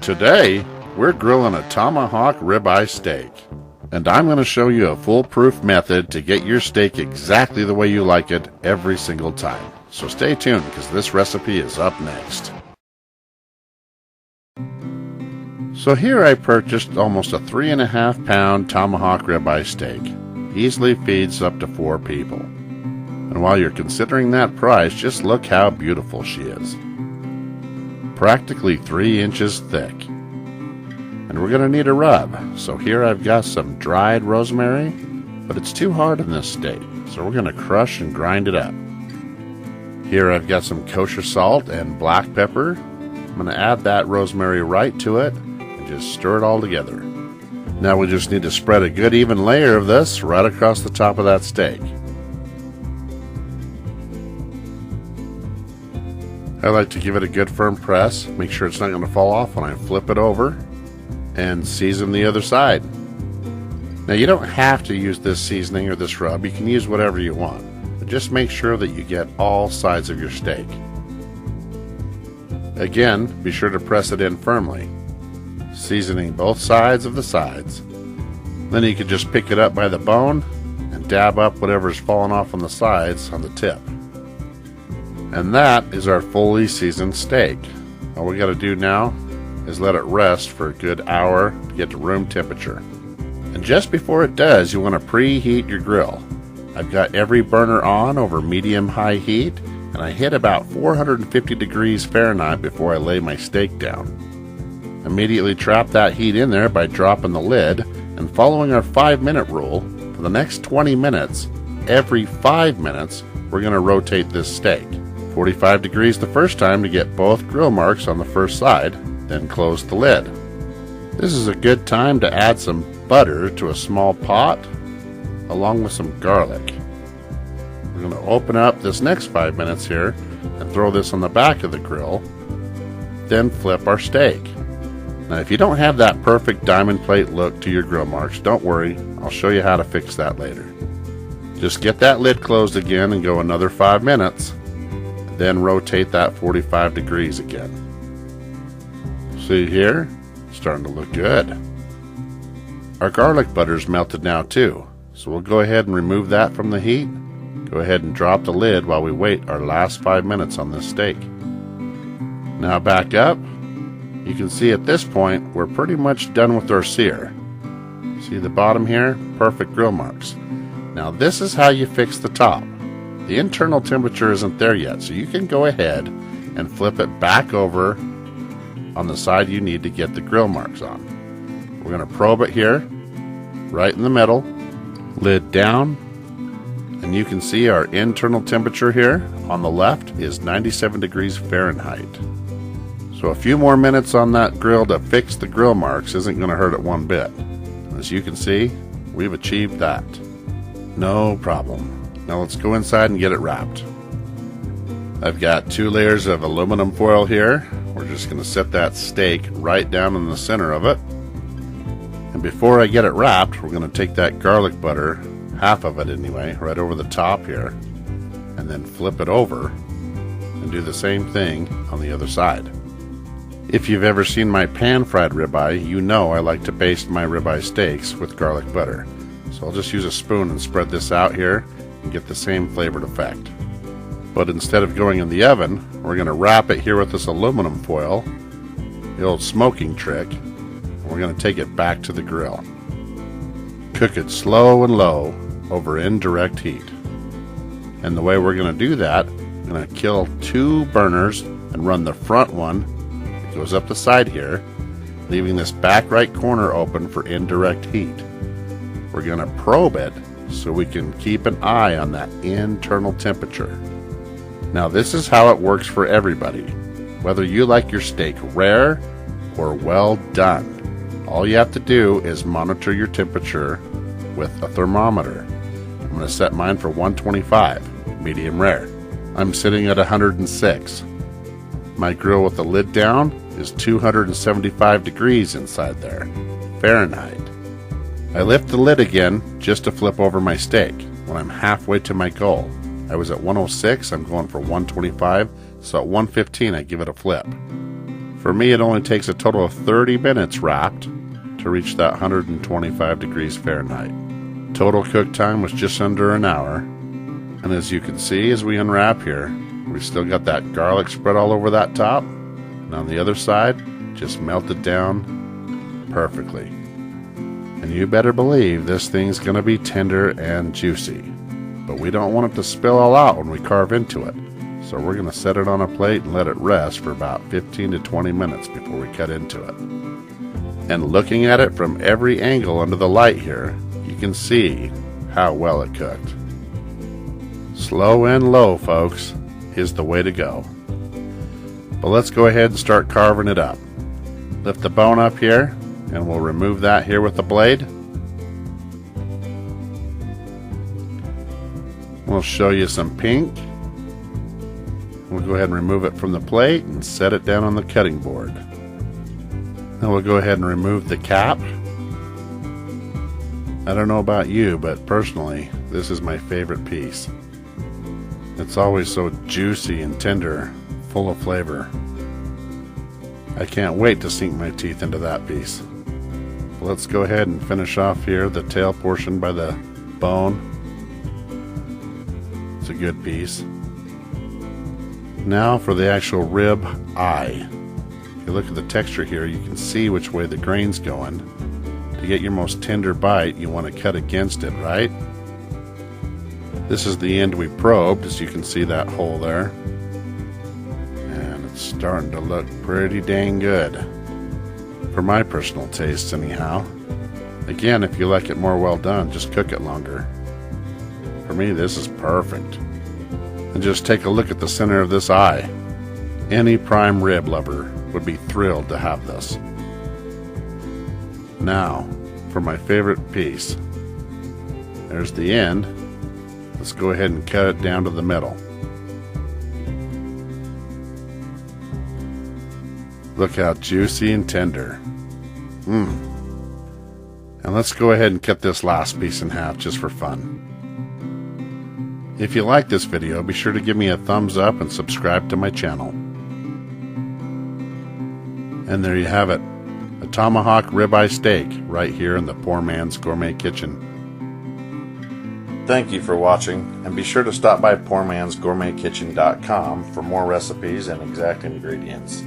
Today, we're grilling a Tomahawk Ribeye steak. And I'm going to show you a foolproof method to get your steak exactly the way you like it every single time. So stay tuned because this recipe is up next. So here I purchased almost a 3.5 pound Tomahawk Ribeye steak. Easily feeds up to 4 people. And while you're considering that price, just look how beautiful she is. Practically 3 inches thick. And we're going to need a rub. So here I've got some dried rosemary, but it's too hard in this steak, so we're going to crush and grind it up. Here I've got some kosher salt and black pepper. I'm going to add that rosemary right to it and just stir it all together. Now we just need to spread a good even layer of this right across the top of that steak. I like to give it a good firm press, make sure it's not going to fall off when I flip it over, and season the other side. Now you don't have to use this seasoning or this rub, you can use whatever you want, but just make sure that you get all sides of your steak. Again, be sure to press it in firmly, seasoning both sides of the sides. Then you can just pick it up by the bone and dab up whatever's fallen off on the sides on the tip. And that is our fully seasoned steak. All we got to do now is let it rest for a good hour to get to room temperature. And just before it does, you want to preheat your grill. I've got every burner on over medium-high heat, and I hit about 450 degrees Fahrenheit before I lay my steak down. Immediately trap that heat in there by dropping the lid, and following our 5-minute rule, for the next 20 minutes, every 5 minutes, we're going to rotate this steak. 45 degrees the first time to get both grill marks on the first side, then close the lid. This is a good time to add some butter to a small pot along with some garlic. We're going to open up this next 5 minutes here and throw this on the back of the grill, then flip our steak. Now if you don't have that perfect diamond plate look to your grill marks, don't worry, I'll show you how to fix that later. Just get that lid closed again and go another 5 minutes. Then rotate that 45 degrees again. See here? Starting to look good. Our garlic butter's melted now too, so we'll go ahead and remove that from the heat. Go ahead and drop the lid while we wait our last 5 minutes on this steak. Now back up. You can see at this point we're pretty much done with our sear. See the bottom here? Perfect grill marks. Now this is how you fix the top. The internal temperature isn't there yet, so you can go ahead and flip it back over on the side you need to get the grill marks on. We're going to probe it here, right in the middle, lid down, and you can see our internal temperature here on the left is 97 degrees Fahrenheit. So a few more minutes on that grill to fix the grill marks isn't going to hurt it one bit. As you can see, we've achieved that. No problem. Now let's go inside and get it wrapped. I've got 2 layers of aluminum foil here. We're just going to set that steak right down in the center of it. And before I get it wrapped, we're going to take that garlic butter, half of it anyway, right over the top here, and then flip it over and do the same thing on the other side. If you've ever seen my pan-fried ribeye, you know I like to baste my ribeye steaks with garlic butter. So I'll just use a spoon and spread this out here and get the same flavored effect. But instead of going in the oven, we're going to wrap it here with this aluminum foil, the old smoking trick, and we're going to take it back to the grill. Cook it slow and low over indirect heat. And the way we're going to do that, I'm going to kill 2 burners and run the front one that goes up the side here, leaving this back right corner open for indirect heat. We're going to probe it so we can keep an eye on that internal temperature. Now this is how it works for everybody, whether you like your steak rare or well done. All you have to do is monitor your temperature with a thermometer. I'm going to set mine for 125, medium rare. I'm sitting at 106. My grill with the lid down is 275 degrees inside there, Fahrenheit. I lift the lid again just to flip over my steak when I'm halfway to my goal. I was at 106, I'm going for 125, so at 115 I give it a flip. For me, it only takes a total of 30 minutes wrapped to reach that 125 degrees Fahrenheit. Total cook time was just under an hour. And as you can see, as we unwrap here, we still got that garlic spread all over that top. And on the other side, just melted down perfectly. And you better believe this thing's going to be tender and juicy. But we don't want it to spill all out when we carve into it. So we're going to set it on a plate and let it rest for about 15 to 20 minutes before we cut into it. And looking at it from every angle under the light here, you can see how well it cooked. Slow and low, folks, is the way to go. But let's go ahead and start carving it up. Lift the bone up here, and we'll remove that here with the blade. We'll show you some pink. We'll go ahead and remove it from the plate and set it down on the cutting board. Then we'll go ahead and remove the cap. I don't know about you, but personally, this is my favorite piece. It's always so juicy and tender, full of flavor. I can't wait to sink my teeth into that piece. Let's go ahead and finish off here the tail portion by the bone. It's a good piece. Now for the actual rib eye. If you look at the texture here, you can see which way the grain's going. To get your most tender bite, you want to cut against it, right? This is the end we probed, as you can see that hole there. And it's starting to look pretty dang good. For my personal tastes, anyhow. Again, if you like it more well done, just cook it longer. For me, this is perfect. And just take a look at the center of this eye. Any prime rib lover would be thrilled to have this. Now, for my favorite piece. There's the end. Let's go ahead and cut it down to the middle. Look how juicy and tender. And let's go ahead and cut this last piece in half just for fun. If you like this video, be sure to give me a thumbs up and subscribe to my channel. And there you have it, a tomahawk ribeye steak right here in the Poor Man's Gourmet Kitchen. Thank you for watching, and be sure to stop by PoorMansGourmetKitchen.com for more recipes and exact ingredients.